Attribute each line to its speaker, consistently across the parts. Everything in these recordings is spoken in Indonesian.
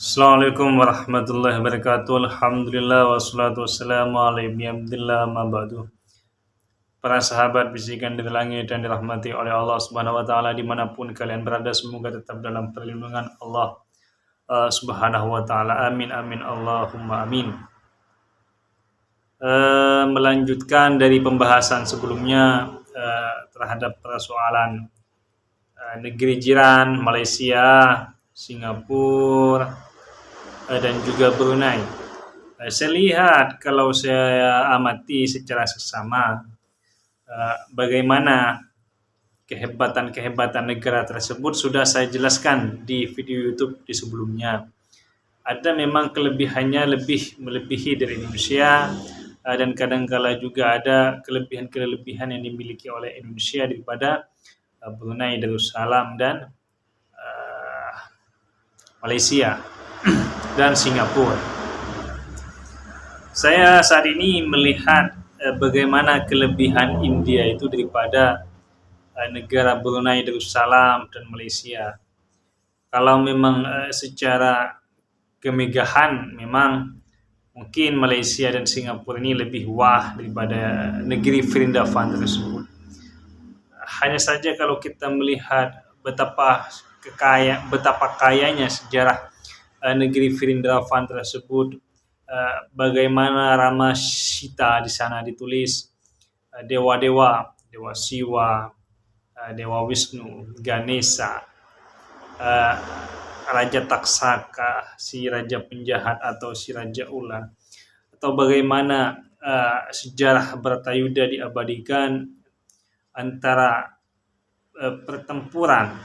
Speaker 1: Assalamualaikum warahmatullahi wabarakatuh. Alhamdulillah wassalatu wassalamu ala ibni abdillah ma ba'du. Para sahabat bisikan dari langit dan dirahmati oleh Allah Subhanahu wa taala dimanapun kalian berada, semoga tetap dalam perlindungan Allah Subhanahu wa taala. Amin amin Allahumma amin. Melanjutkan dari pembahasan sebelumnya terhadap persoalan negeri jiran Malaysia, Singapura, dan juga Brunei. Saya lihat, kalau saya amati secara seksama, bagaimana kehebatan-kehebatan negara tersebut sudah saya jelaskan di video YouTube di sebelumnya. Ada memang kelebihannya melebihi dari Indonesia, dan kadang-kala juga ada kelebihan-kelebihan yang dimiliki oleh Indonesia daripada Brunei Darussalam dan Malaysia dan Singapura. Saya saat ini melihat bagaimana kelebihan India itu daripada negara Brunei Darussalam dan Malaysia. Kalau memang secara kemegahan, memang mungkin Malaysia dan Singapura ini lebih wah daripada negeri Vrindavan tersebut. Hanya saja kalau kita melihat betapa kayanya sejarah negeri Vrindavan tersebut, bagaimana Rama Sita di sana ditulis, dewa-dewa, dewa Siwa, dewa Wisnu, Ganesha, Raja Taksaka, si raja penjahat atau si raja ular, atau bagaimana sejarah Bharatayuddha diabadikan antara pertempuran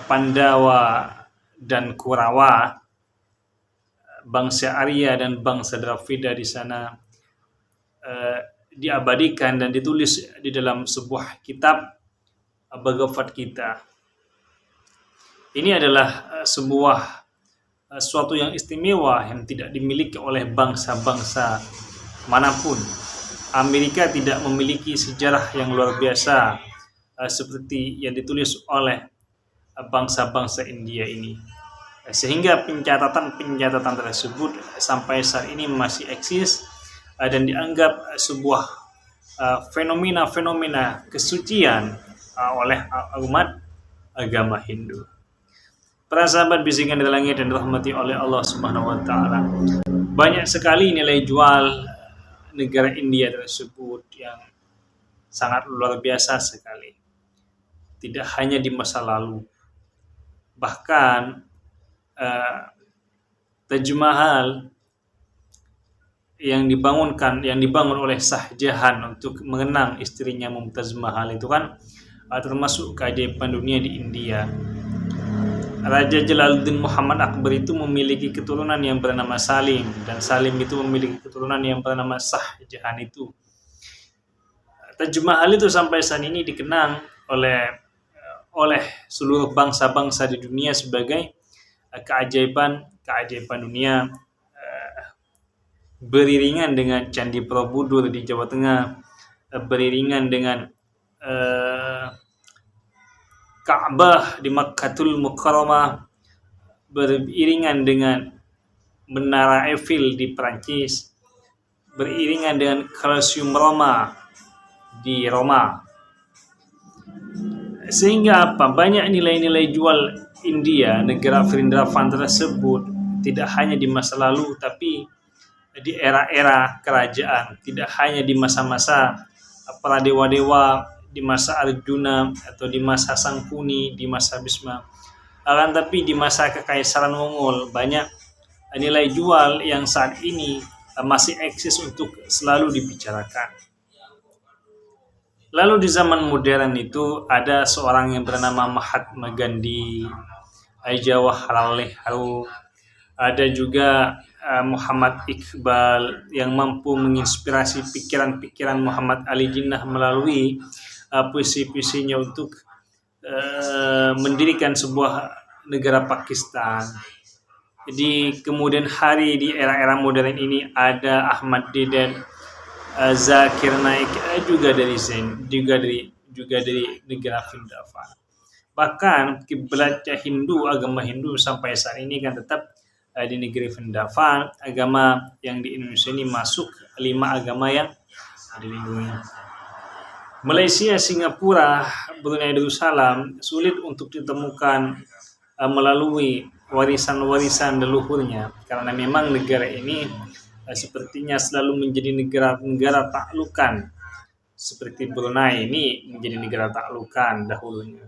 Speaker 1: Pandawa dan Kurawa, bangsa Arya dan bangsa Dravida di sana diabadikan dan ditulis di dalam sebuah kitab Bhagavad Gita. Ini adalah suatu yang istimewa yang tidak dimiliki oleh bangsa-bangsa manapun. Amerika tidak memiliki sejarah yang luar biasa seperti yang ditulis oleh bangsa-bangsa India ini, sehingga pencatatan tersebut sampai saat ini masih eksis dan dianggap sebuah fenomena kesucian oleh umat agama Hindu. Para sahabat bisikan dari langit dan dirahmati oleh Allah Subhanahu wa taala, banyak sekali nilai jual negara India tersebut yang sangat luar biasa sekali. Tidak hanya di masa lalu, bahkan Taj Mahal yang dibangun oleh Shah Jahan untuk mengenang istrinya Mumtaz Mahal itu kan termasuk keajaiban dunia di India. Raja Jalaluddin Muhammad Akbar itu memiliki keturunan yang bernama Salim, dan Salim itu memiliki keturunan yang bernama Shah Jahan itu. Taj Mahal itu sampai saat ini dikenang oleh seluruh bangsa-bangsa di dunia sebagai keajaiban dunia, beriringan dengan Candi Borobudur di Jawa Tengah, beriringan dengan Ka'bah di Makkatul Mukarramah, beriringan dengan Menara Eiffel di Perancis, beriringan dengan Colosseum Roma di Roma. Sehingga banyak nilai-nilai jual India, negara Vrindavan tersebut, tidak hanya di masa lalu tapi di era-era kerajaan, tidak hanya di masa-masa para dewa-dewa, di masa Arjuna atau di masa Sangkuni, di masa Bhisma, akan tapi di masa Kekaisaran Mongol banyak nilai jual yang saat ini masih eksis untuk selalu dibicarakan. Lalu di zaman modern itu ada seorang yang bernama Mahatma Gandhi, Jawaharlal Nehru, ada juga Muhammad Iqbal yang mampu menginspirasi pikiran-pikiran Muhammad Ali Jinnah melalui puisi-puisinya untuk mendirikan sebuah negara Pakistan. Di kemudian hari di era-era modern ini ada Ahmad Deedat, Zakir Naik juga dari negara Vrindavan. Bahkan kiblatnya Hindu, agama Hindu sampai saat ini kan tetap di negeri Vendavan. Agama yang di Indonesia ini masuk 5 agama yang dilindungi. Malaysia, Singapura, Brunei Darussalam sulit untuk ditemukan melalui warisan-warisan leluhurnya, karena memang negara ini sepertinya selalu menjadi negara taklukan. Seperti Brunei ini menjadi negara taklukan dahulunya.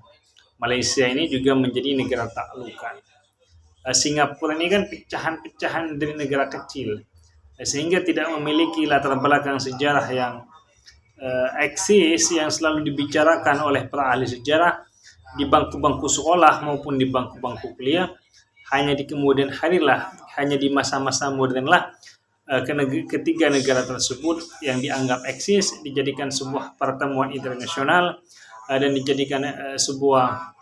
Speaker 1: Malaysia ini juga menjadi negara taklukan. Singapura ini kan pecahan-pecahan dari negara kecil, sehingga tidak memiliki latar belakang sejarah yang eksis yang selalu dibicarakan oleh para ahli sejarah di bangku-bangku sekolah maupun di bangku-bangku kuliah. Hanya di kemudian harilah, hanya di masa-masa modern lah ketiga negara tersebut yang dianggap eksis dijadikan sebuah pertemuan internasional dan dijadikan sebuah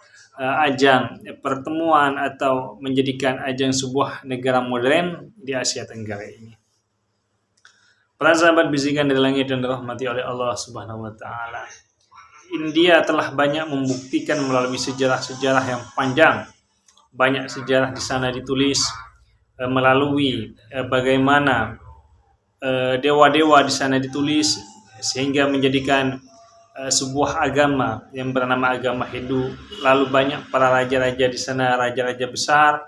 Speaker 1: ajang pertemuan atau menjadikan ajang sebuah negara modern di Asia Tenggara ini. Para sahabat bisikan dari langit dan dirahmati oleh Allah Subhanahu wa taala. India telah banyak membuktikan melalui sejarah-sejarah yang panjang. Banyak sejarah di sana ditulis melalui bagaimana dewa-dewa di sana ditulis sehingga menjadikan sebuah agama yang bernama agama Hindu. Lalu banyak para raja-raja di sana, raja-raja besar,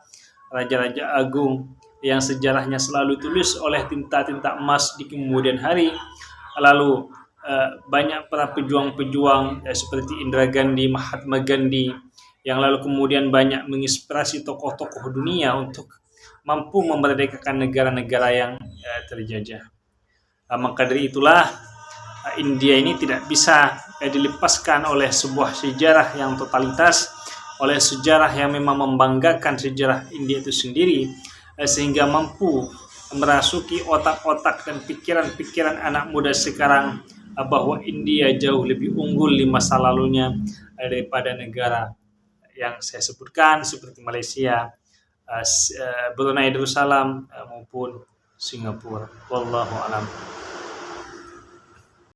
Speaker 1: raja-raja agung yang sejarahnya selalu ditulis oleh tinta-tinta emas di kemudian hari. Lalu banyak para pejuang-pejuang seperti Indira Gandhi, Mahatma Gandhi, yang lalu kemudian banyak menginspirasi tokoh-tokoh dunia untuk mampu memerdekakan negara-negara yang terjajah. Maka dari itulah India ini tidak bisa dilepaskan oleh sebuah sejarah yang totalitas, oleh sejarah yang memang membanggakan sejarah India itu sendiri, sehingga mampu merasuki otak-otak dan pikiran-pikiran anak muda sekarang bahwa India jauh lebih unggul di masa lalunya daripada negara yang saya sebutkan seperti Malaysia, Brunei Darussalam maupun Singapura. Wallahu a'lam.